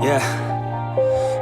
Yeah.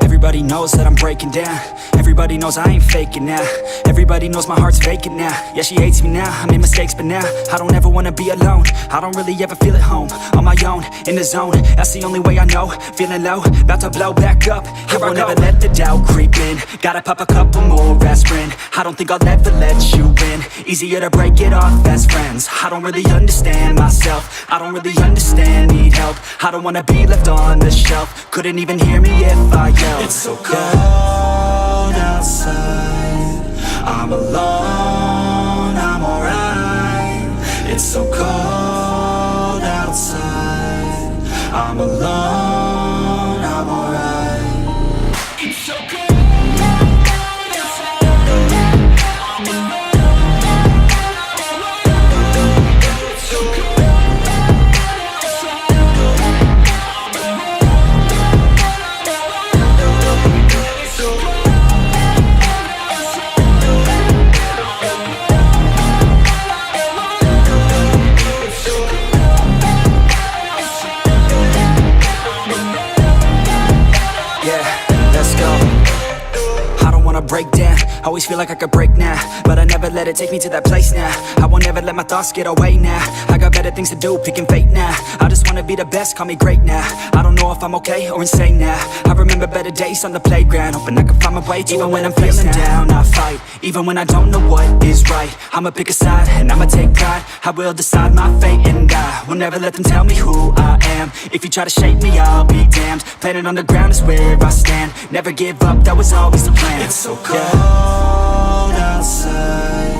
Everybody knows that I'm breaking down. Everybody knows I ain't faking now. Everybody knows my heart's vacant now. Yeah, she hates me now, I made mistakes, but now I don't ever wanna be alone. I don't really ever feel at home. On my own, in the zone, that's the only way I know. Feeling low, about to blow back up. I won't ever let the doubt creep in. Gotta pop a couple more aspirin. I don't think I'll ever let you in. Easier to break it off best friends. I don't really understand myself. I don't really understand, need help. I don't wanna be left on the shelf. Couldn't even hear me if I yelled. It's so cold outside, I'm alone, I'm alright. It's so cold outside, I'm alone, I'm alright. It's so cold. Break down, always feel like I could break now, but I never let it take me to that place now. I won't ever let my thoughts get away now. I got better things to do, picking fate now. I just wanna be the best, call me great now. I don't know if I'm okay or insane now. I remember better days on the playground, hoping I can find my way to even when I'm feeling down. I fight, even when I don't know what is right. I'ma pick a side, and I'ma take pride. I will decide my fate, and I will never let them tell me who I am. If you try to shape me, I'll be damned. Planet on the ground is where I stand. Never give up, that was always the plan. It's so cold outside,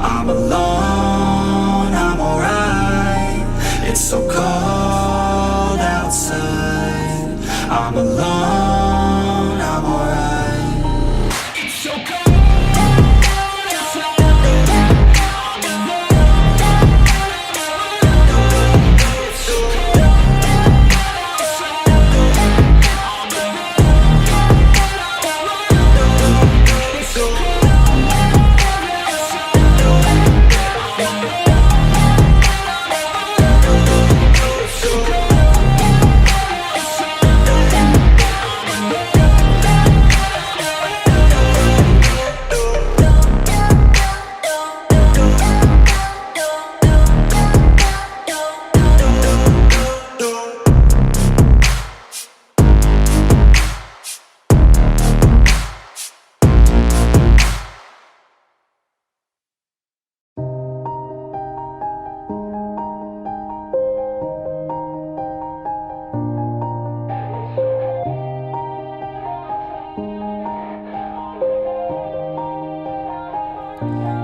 I'm alone, I'm alright. It's so cold outside, I'm alone, I'm alright. It's so cold.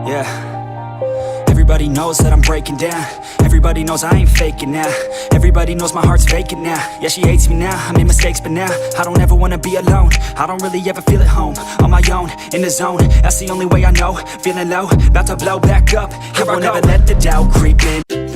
Yeah. Everybody knows that I'm breaking down. Everybody knows I ain't faking now. Everybody knows my heart's vacant now. Yeah, she hates me now, I made mistakes, but now I don't ever wanna be alone. I don't really ever feel at home. On my own, in the zone, that's the only way I know. Feeling low, about to blow back up. I won't ever let the doubt creep in.